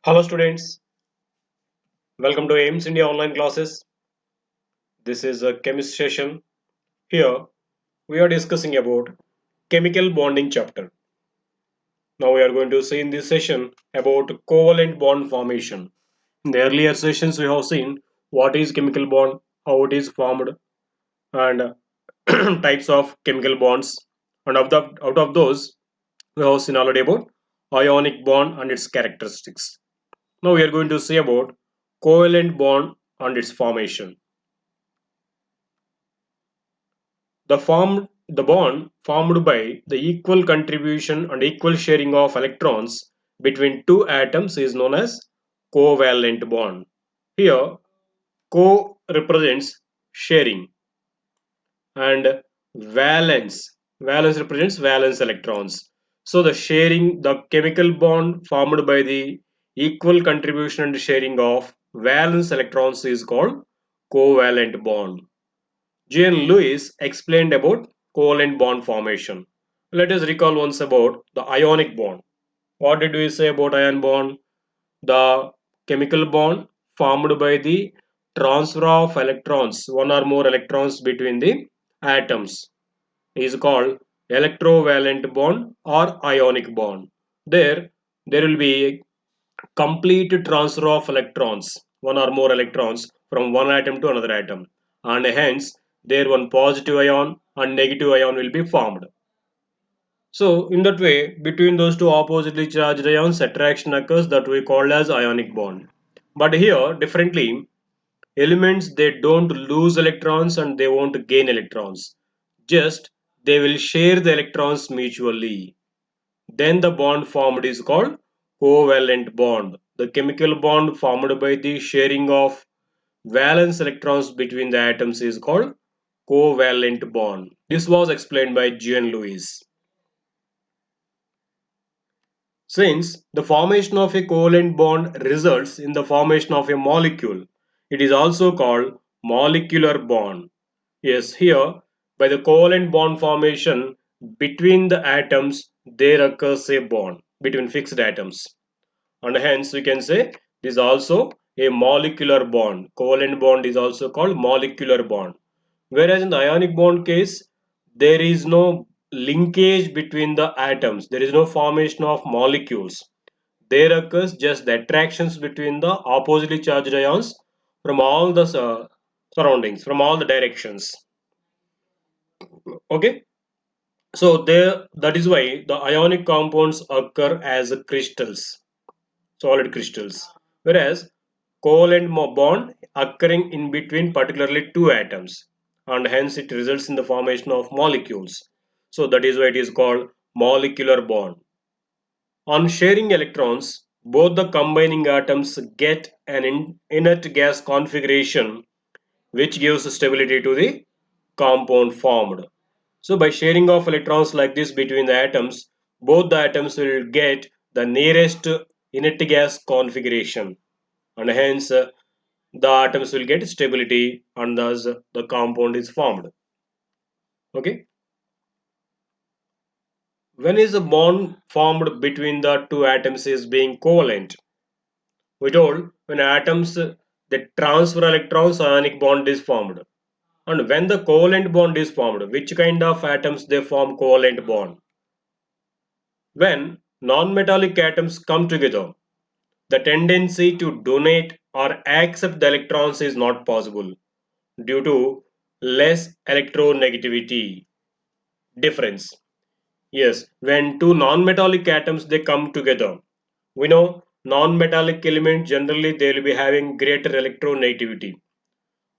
Hello students, welcome to AIMS India online classes. This is a chemistry session. Here we are discussing about chemical bonding chapter. Now we are going to see in this session about covalent bond formation. In the earlier sessions we have seen what is chemical bond, how it is formed and types of chemical bonds, and out of those we have seen already about ionic bond and its characteristics. Now we are going to see about covalent bond and its formation. The bond formed by the equal contribution and equal sharing of electrons between two atoms is known as covalent bond. Here, co represents sharing and valence represents valence electrons. So the chemical bond formed by the equal contribution and sharing of valence electrons is called covalent bond. Jean Lewis explained about covalent bond formation. Let us recall once about the ionic bond. What did we say about ion bond? The chemical bond formed by the transfer of electrons, one or more electrons between the atoms, is called electrovalent bond or ionic bond. There will be complete transfer of electrons, one or more electrons from one atom to another atom, and hence there one positive ion and negative ion will be formed. So in that way, between those two oppositely charged ions, attraction occurs that we call as ionic bond. But here differently, elements they don't lose electrons and they won't gain electrons, just they will share the electrons mutually. Then the bond formed is called covalent bond. The chemical bond formed by the sharing of valence electrons between the atoms is called covalent bond. This was explained by Jean Lewis. Since the formation of a covalent bond results in the formation of a molecule, it is also called molecular bond. Yes, here by the covalent bond formation between the atoms there occurs a bond between fixed atoms, and hence we can say this is also a molecular bond. Covalent bond is also called molecular bond. Whereas in the ionic bond case, there is no linkage between the atoms. There is no formation of molecules. There occurs just the attractions between the oppositely charged ions from all the surroundings, from all the directions. Okay. So there, that is why the ionic compounds occur as crystals, solid crystals. Whereas covalent bond occurring in between particularly two atoms, and hence it results in the formation of molecules. So that is why it is called molecular bond. On sharing electrons, both the combining atoms get an inert gas configuration which gives stability to the compound formed. So by sharing of electrons like this between the atoms, both the atoms will get the nearest inert gas configuration, and hence the atoms will get stability and thus the compound is formed. Okay. When is a bond formed between the two atoms is being covalent? We told when atoms they transfer electrons, ionic bond is formed. And when the covalent bond is formed, which kind of atoms they form covalent bond? When non-metallic atoms come together, the tendency to donate or accept the electrons is not possible due to less electronegativity difference. Yes, when two non-metallic atoms they come together, we know non-metallic elements generally they will be having greater electronegativity.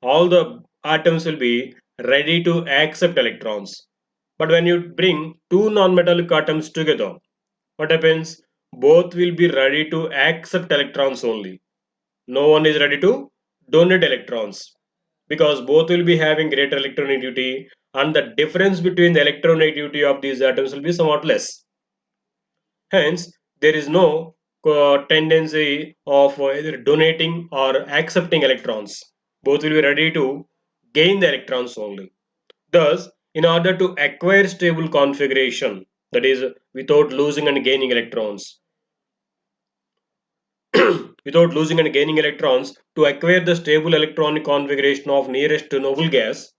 All the atoms will be ready to accept electrons. But when you bring two non-metallic atoms together, what happens? Both will be ready to accept electrons only. No one is ready to donate electrons because both will be having greater electronegativity, and the difference between the electronegativity of these atoms will be somewhat less. Hence, there is no tendency of either donating or accepting electrons. Both will be ready to gain the electrons only. Thus, in order to acquire stable configuration, that is, without losing and gaining electrons, without losing and gaining electrons to acquire the stable electronic configuration of nearest noble gas.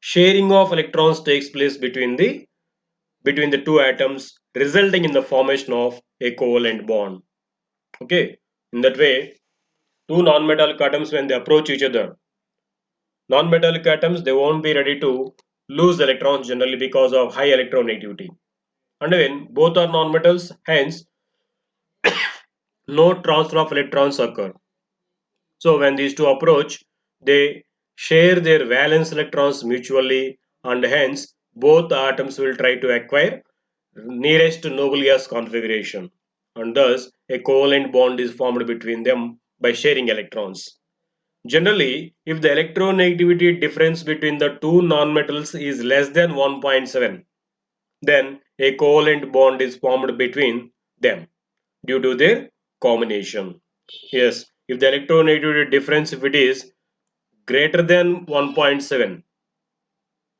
Sharing of electrons takes place between the two atoms, resulting in the formation of a covalent bond. Okay, in that way, two non-metallic atoms, when they approach each other, non-metallic atoms, they won't be ready to lose electrons generally because of high electronegativity. And when both are non-metals, hence no transfer of electrons occur. So when these two approach, they share their valence electrons mutually, and hence both atoms will try to acquire nearest noble gas configuration, and thus a covalent bond is formed between them by sharing electrons. Generally, if the electronegativity difference between the two nonmetals is less than 1.7, then a covalent bond is formed between them due to their combination. Yes, if the electronegativity difference, if it is greater than 1.7,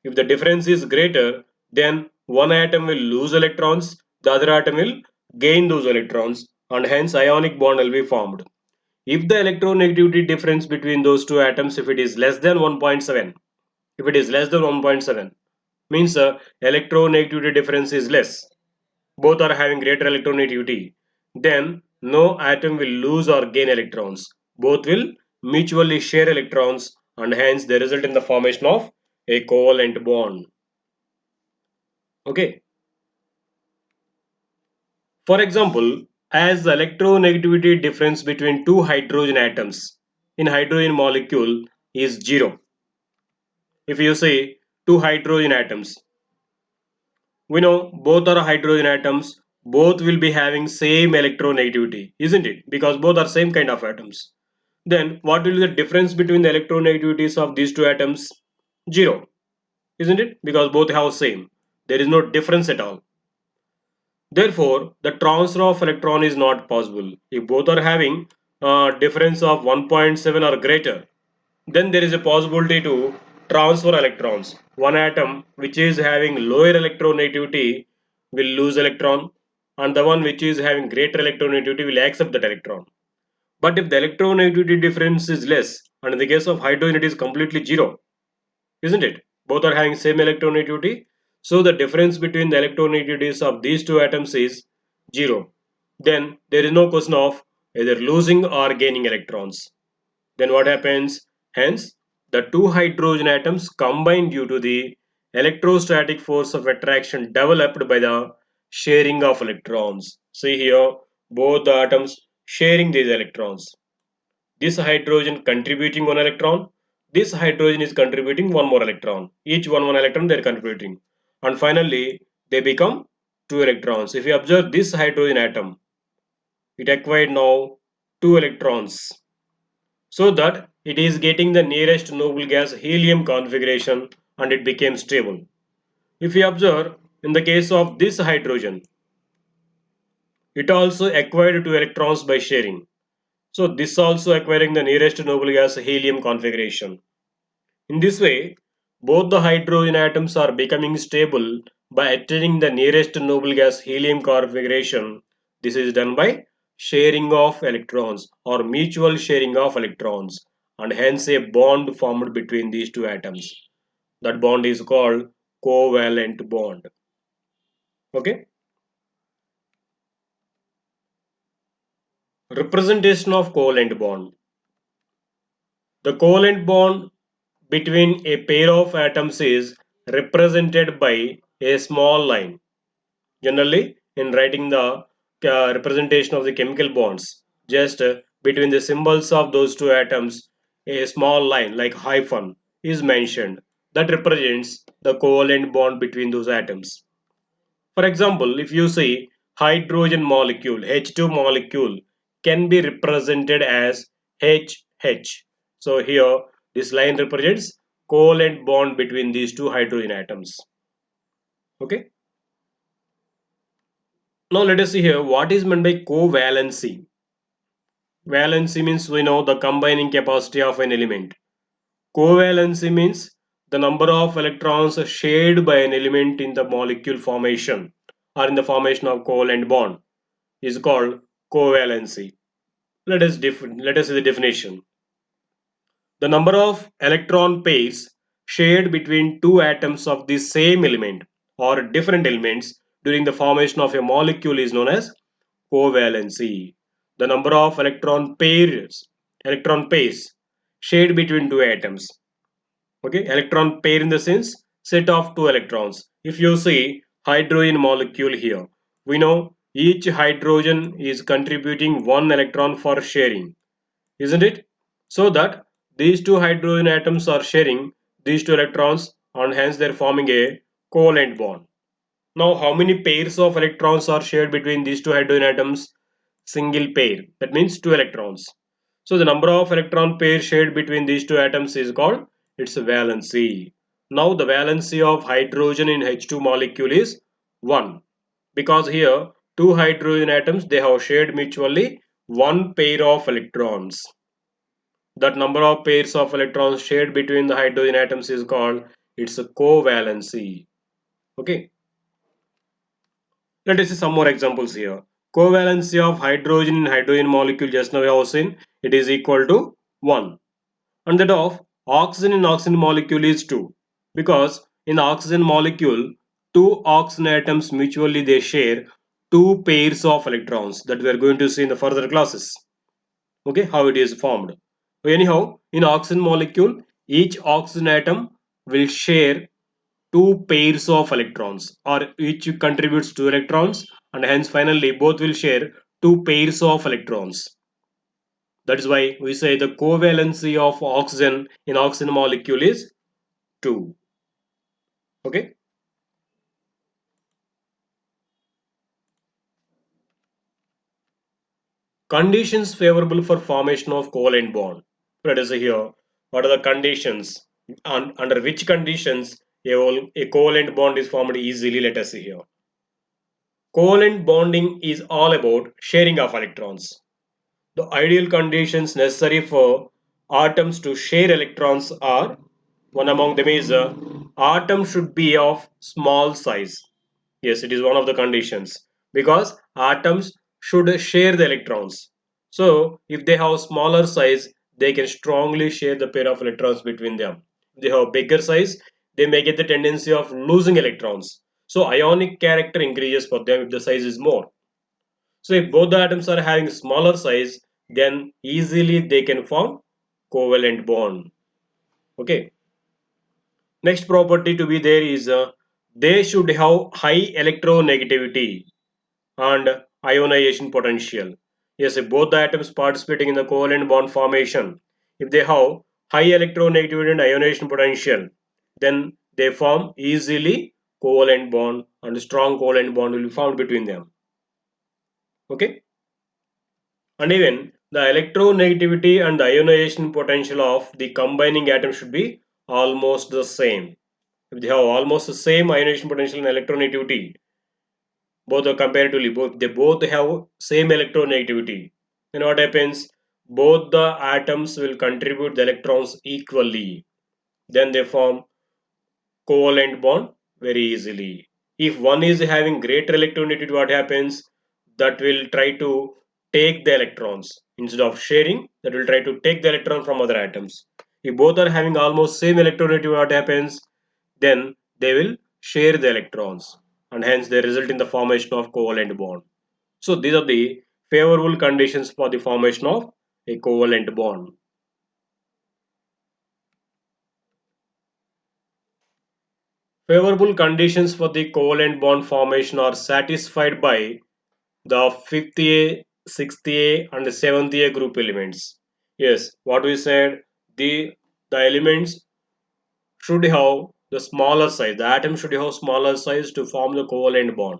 if the difference is greater, then one atom will lose electrons, the other atom will gain those electrons, and hence ionic bond will be formed. If the electronegativity difference between those two atoms, if it is less than 1.7, if it is less than 1.7, means the electronegativity difference is less, both are having greater electronegativity, then no atom will lose or gain electrons. Both will mutually share electrons, and hence they result in the formation of a covalent bond. Okay. For example, as the electronegativity difference between two hydrogen atoms in hydrogen molecule is zero. If you say two hydrogen atoms, we know both are hydrogen atoms, both will be having same electronegativity, isn't it? Because both are same kind of atoms. Then what will be the difference between the electronegativities of these two atoms? Zero, isn't it? Because both have same. There is no difference at all. Therefore, the transfer of electron is not possible. If both are having a difference of 1.7 or greater, then there is a possibility to transfer electrons. One atom which is having lower electronegativity will lose electron, and the one which is having greater electronegativity will accept that electron. But if the electronegativity difference is less, and in the case of hydrogen it is completely zero, isn't it? Both are having same electronegativity. So the difference between the electronegativities of these two atoms is zero. Then there is no question of either losing or gaining electrons. Then what happens? Hence, the two hydrogen atoms combine due to the electrostatic force of attraction developed by the sharing of electrons. See here, both the atoms sharing these electrons. This hydrogen contributing one electron, this hydrogen is contributing one more electron. Each one electron they are contributing. And finally, they become two electrons. If you observe this hydrogen atom, it acquired now two electrons, so that it is getting the nearest noble gas helium configuration, and it became stable. If you observe, in the case of this hydrogen, it also acquired two electrons by sharing. So this also acquiring the nearest noble gas helium configuration. In this way, both the hydrogen atoms are becoming stable by attaining the nearest noble gas helium configuration. This is done by sharing of electrons or mutual sharing of electrons, and hence a bond formed between these two atoms. That bond is called covalent bond. Okay. Representation of covalent bond. The covalent bond between a pair of atoms is represented by a small line. Generally, in writing the representation of the chemical bonds, just between the symbols of those two atoms, a small line like hyphen is mentioned that represents the covalent bond between those atoms. For example, if you see hydrogen molecule, H2 molecule can be represented as HH. So here this line represents covalent bond between these two hydrogen atoms. Okay. Now let us see here what is meant by covalency. Valency means we know the combining capacity of an element. Covalency means the number of electrons shared by an element in the molecule formation or in the formation of covalent bond is called covalency. Let us see the definition. The number of electron pairs shared between two atoms of the same element or different elements during the formation of a molecule is known as covalency. The number of electron pairs shared between two atoms. Okay, electron pair in the sense set of two electrons. If you see hydrogen molecule here, we know each hydrogen is contributing one electron for sharing, isn't it? So that these two hydrogen atoms are sharing these two electrons and hence they are forming a covalent bond. Now how many pairs of electrons are shared between these two hydrogen atoms? Single pair, that means two electrons. So the number of electron pairs shared between these two atoms is called its valency. Now the valency of hydrogen in H2 molecule is 1 because here two hydrogen atoms they have shared mutually one pair of electrons. That number of pairs of electrons shared between the hydrogen atoms is called its covalency. Okay, let us see some more examples here. Covalency of hydrogen in hydrogen molecule, just now we have seen it is equal to 1, and that of oxygen in oxygen molecule is 2 because in oxygen molecule two oxygen atoms mutually they share two pairs of electrons that we are going to see in the further classes. Okay, how it is formed. Anyhow, in oxygen molecule each oxygen atom will share two pairs of electrons or each contributes two electrons and hence finally both will share two pairs of electrons. That is why we say the covalency of oxygen in oxygen molecule is 2. Okay, conditions favorable for formation of covalent bond. Let us see here what are the conditions under which conditions a covalent bond is formed easily. Let us see here. Covalent bonding is all about sharing of electrons. The ideal conditions necessary for atoms to share electrons are, one among them is atom should be of small size. Yes, it is one of the conditions because atoms should share the electrons. So if they have smaller size, they can strongly share the pair of electrons between them. If they have bigger size, they may get the tendency of losing electrons. So ionic character increases for them if the size is more. So if both the atoms are having smaller size, then easily they can form covalent bond. Okay. Next property to be there is they should have high electronegativity and ionization potential. Yes, if both the atoms participating in the covalent bond formation, if they have high electronegativity and ionization potential, then they form easily covalent bond and strong covalent bond will be found between them. Okay. And even the electronegativity and the ionization potential of the combining atom should be almost the same. If they have almost the same ionization potential and electronegativity, both are comparatively, they both have same electronegativity. Then what happens? Both the atoms will contribute the electrons equally. Then they form covalent bond very easily. If one is having greater electronegativity, what happens? That will try to take the electrons instead of sharing. That will try to take the electron from other atoms. If both are having almost same electronegativity, what happens? Then they will share the electrons, and hence they result in the formation of covalent bond. So these are the favorable conditions for the formation of a covalent bond. Favorable conditions for the covalent bond formation are satisfied by the 5th A, 6th A and 7th A group elements. Yes, what we said, the elements should have the smaller size, the atom should have smaller size to form the covalent bond.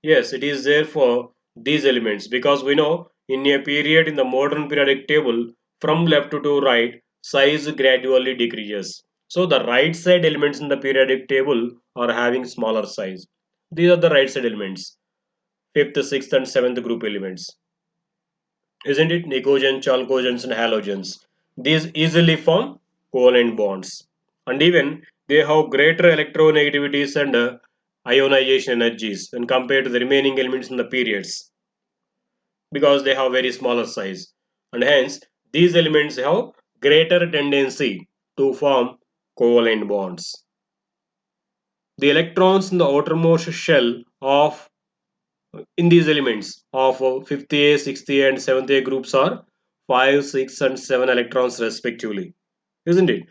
Yes, it is there for these elements because we know in a period in the modern periodic table from left to right size gradually decreases. So the right side elements in the periodic table are having smaller size. These are the right side elements, 5th, 6th and 7th group elements. Isn't it? Nicogens, chalcogens and halogens. These easily form covalent bonds. And even they have greater electronegativities and ionization energies when compared to the remaining elements in the periods because they have very smaller size. and hence these elements have greater tendency to form covalent bonds. The electrons in the outermost shell of in these elements of 50A, 60A and 70A groups are 5, 6 and 7 electrons respectively, isn't it?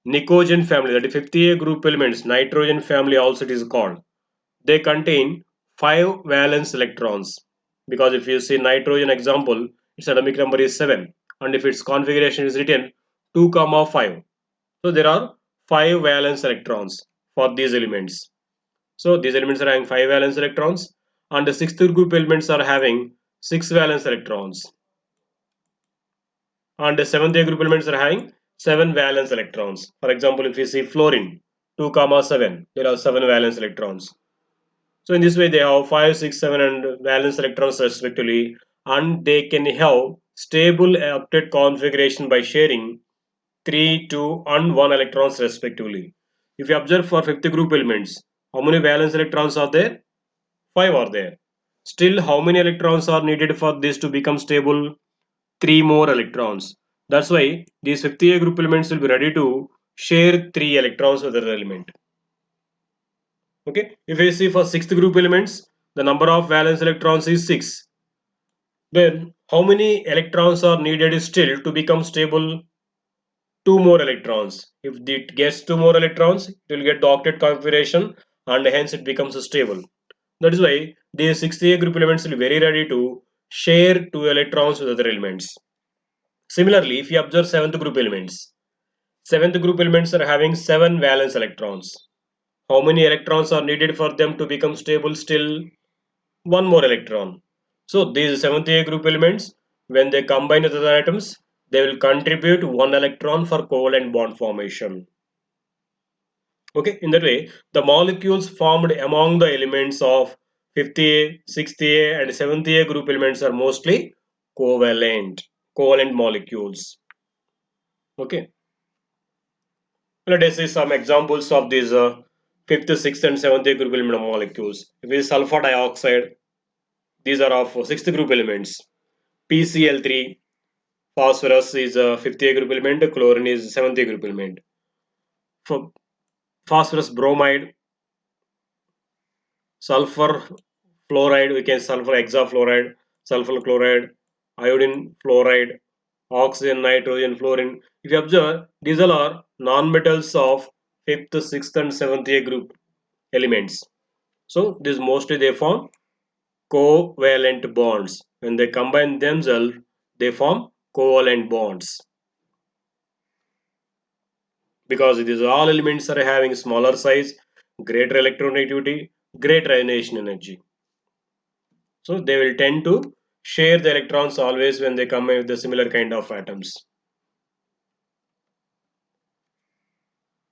Nicogen family, that is 50A group elements, nitrogen family also it is called. They contain 5 valence electrons, because if you see nitrogen example, its atomic number is 7 and if its configuration is written 2 comma 5. So there are 5 valence electrons for these elements. So these elements are having 5 valence electrons and the sixth group elements are having 6 valence electrons and the seventh group elements are having 7 valence electrons. For example, if you see fluorine 2 comma 7, there are 7 valence electrons. So in this way they have 5, 6, 7 and valence electrons respectively, and they can have stable octet configuration by sharing 3, 2 and 1 electrons respectively. If you observe for fifth group elements, how many valence electrons are there? 5 are there. Still, how many electrons are needed for this to become stable? 3 more electrons. That's why these 50A group elements will be ready to share 3 electrons with other element. Okay, if we see for sixth group elements, the number of valence electrons is 6. Then, how many electrons are needed still to become stable? 2 more electrons. If it gets 2 more electrons, it will get the octet configuration and hence it becomes stable. That is why these 60A group elements will be very ready to share 2 electrons with other elements. Similarly, if you observe seventh group elements are having 7 valence electrons. How many electrons are needed for them to become stable still? 1 more electron. So these 7th A group elements, when they combine with other atoms, they will contribute 1 electron for covalent bond formation. Okay, in that way, the molecules formed among the elements of 50A, 60A and 70A group elements are mostly covalent molecules. Okay, let us see some examples of these 5th, 6th and 7th A group element molecules. If it is sulfur dioxide, these are of 6th group elements. PCl3, phosphorus is a 5th A group element, chlorine is 7th A group element. For phosphorus bromide, sulfur fluoride, we can sulfur hexafluoride, sulfur chloride, iodine fluoride, oxygen, nitrogen, fluorine. If you observe, these all are non-metals of 5th, 6th and 7th A group elements. So this mostly they form covalent bonds. When they combine themselves, they form covalent bonds, because these all elements are having smaller size, greater electronegativity, greater ionization energy. So they will tend to share the electrons always when they come with the similar kind of atoms.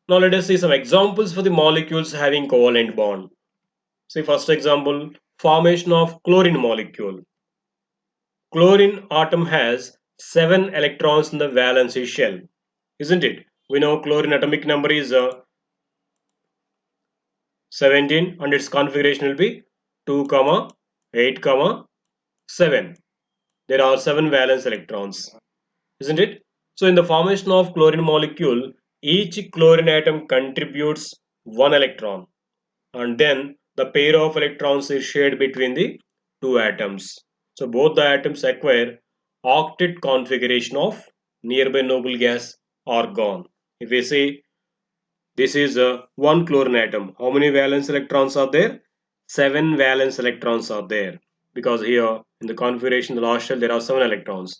Now let us see some examples for the molecules having covalent bond. See first example, formation of chlorine molecule. Chlorine atom has 7 electrons in the valence shell, isn't it? We know chlorine atomic number is 17 and its configuration will be 2, 8, 7. There are 7 valence electrons, isn't it? So in the formation of chlorine molecule, each chlorine atom contributes 1 electron and then the pair of electrons is shared between the 2 atoms. So both the atoms acquire octet configuration of nearby noble gas argon. If we say this is one chlorine atom, how many valence electrons are there? 7 valence electrons are there, because here in the configuration the last shell there are 7 electrons.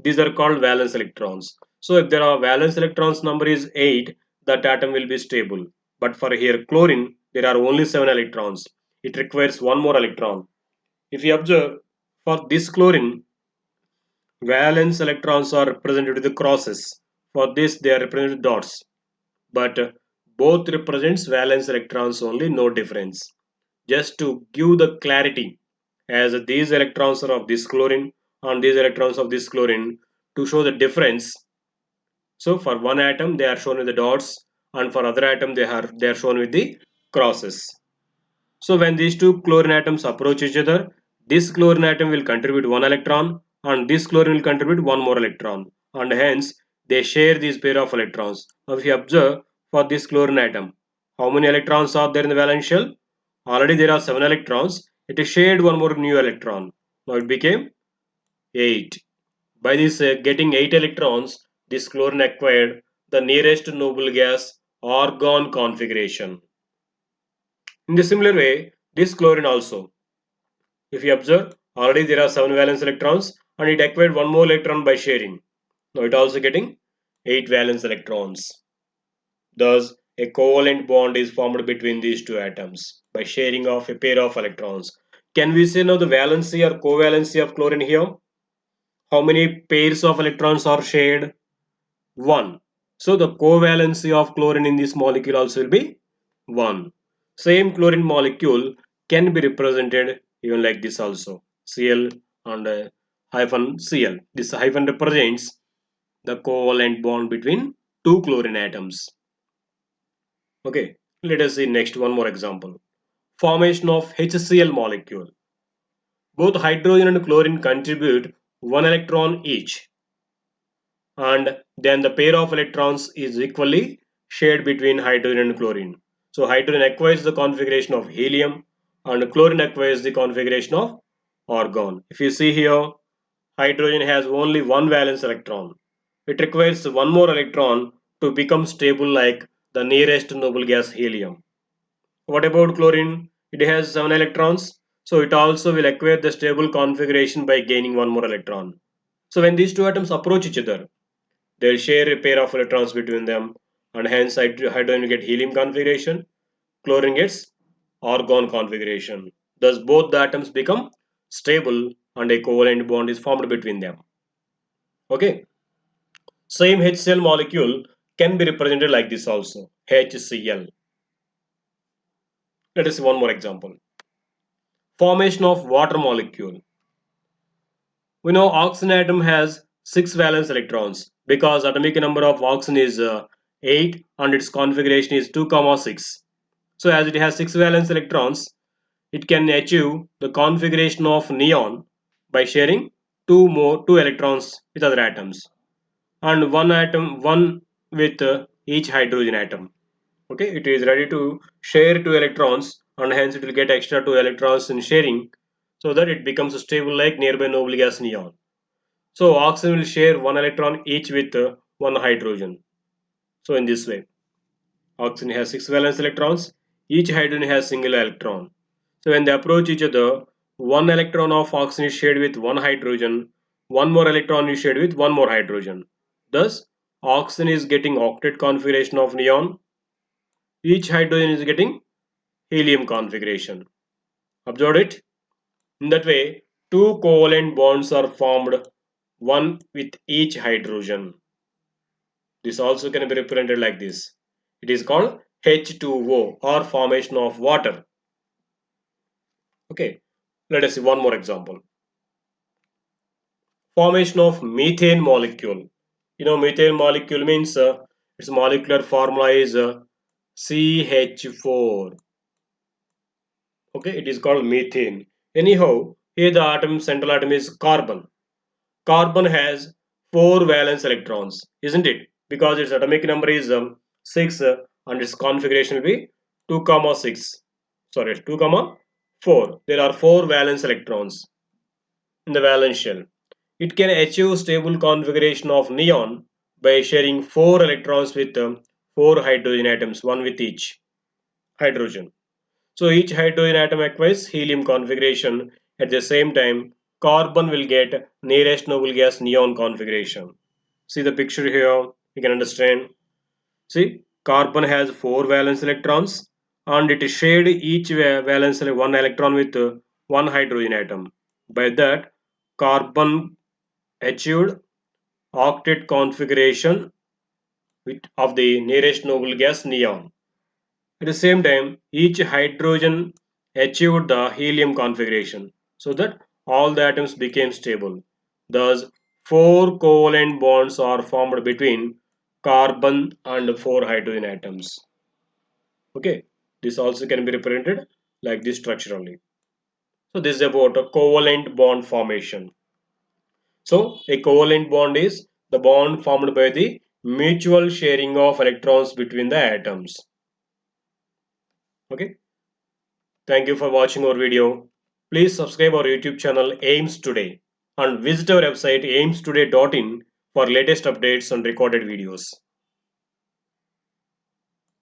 These are called valence electrons. So if there are valence electrons number is 8, that atom will be stable. But for here chlorine there are only 7 electrons. It requires one more electron. If you observe, for this chlorine, valence electrons are represented with the crosses. For this they are represented with dots. But both represents valence electrons only, no difference. Just to give the clarity, as these electrons are of this chlorine and these electrons of this chlorine, to show the difference. So for one atom they are shown with the dots and for other atom they are shown with the crosses. So when these two chlorine atoms approach each other, this chlorine atom will contribute one electron and this chlorine will contribute one more electron, and hence they share this pair of electrons. Now if you observe for this chlorine atom, how many electrons are there in the valence shell? Already there are 7 electrons. It is shared one more new electron. Now it became 8. By this getting 8 electrons, this chlorine acquired the nearest noble gas argon configuration. In the similar way, this chlorine also, if you observe, already there are 7 valence electrons and it acquired one more electron by sharing. Now it also getting 8 valence electrons. Thus, a covalent bond is formed between these two atoms by sharing of a pair of electrons. Can we say now the valency or covalency of chlorine here? How many pairs of electrons are shared? 1. So the covalency of chlorine in this molecule also will be 1. Same chlorine molecule can be represented even like this also. Cl and hyphen Cl. This hyphen represents the covalent bond between two chlorine atoms. Okay, let us see next one more example. Formation of HCl molecule. Both hydrogen and chlorine contribute one electron each, and then the pair of electrons is equally shared between hydrogen and chlorine. So hydrogen acquires the configuration of helium and chlorine acquires the configuration of argon. If you see here, hydrogen has only one valence electron. It requires one more electron to become stable like the nearest noble gas helium. What about chlorine? It has 7 electrons, so it also will acquire the stable configuration by gaining one more electron. So when these two atoms approach each other, they'll share a pair of electrons between them, and hence hydrogen will get helium configuration, chlorine gets argon configuration. Thus both the atoms become stable and a covalent bond is formed between them. Okay, same HCl molecule can be represented like this also, HCl. Let us see one more example. Formation of water molecule. We know oxygen atom has 6 valence electrons because atomic number of oxygen is 8 and its configuration is 2, 6. So as it has 6 valence electrons, it can achieve the configuration of neon by sharing two electrons with other atoms, and one with each hydrogen atom. Okay, it is ready to share 2 electrons and hence it will get extra 2 electrons in sharing, so that it becomes stable like nearby noble gas neon. So oxygen will share 1 electron each with one hydrogen. So in this way, oxygen has 6 valence electrons, each hydrogen has single electron. So when they approach each other, 1 electron of oxygen is shared with one hydrogen, one more electron is shared with one more hydrogen. Thus, oxygen is getting octet configuration of neon, each hydrogen is getting helium configuration. Observe it? In that way, two covalent bonds are formed, one with each hydrogen. This also can be represented like this. It is called H2O or formation of water. Okay, let us see one more example. Formation of methane molecule. You know, methane molecule means its molecular formula is CH4. Okay, it is called methane. Anyhow, here the central atom is carbon. Carbon has 4 valence electrons, isn't it? Because its atomic number is 6 and its configuration will be 2, 6. Sorry, 2, 4. There are 4 valence electrons in the valence shell. It can achieve stable configuration of neon by sharing 4 electrons with 4 hydrogen atoms, one with each hydrogen. So each hydrogen atom acquires helium configuration. At the same time, carbon will get nearest noble gas neon configuration. See the picture here, you can understand. See, carbon has 4 valence electrons and it is shared each valence 1 electron with one hydrogen atom. By that, carbon achieved octet configuration of the nearest noble gas neon. At the same time, each hydrogen achieved the helium configuration so that all the atoms became stable. Thus, 4 covalent bonds are formed between carbon and 4 hydrogen atoms. Okay, this also can be represented like this structurally. So, this is about a covalent bond formation. So a covalent bond is the bond formed by the mutual sharing of electrons between the atoms. Okay. Thank you for watching our video. Please subscribe our YouTube channel Aims Today and visit our website aimstoday.in for latest updates and recorded videos.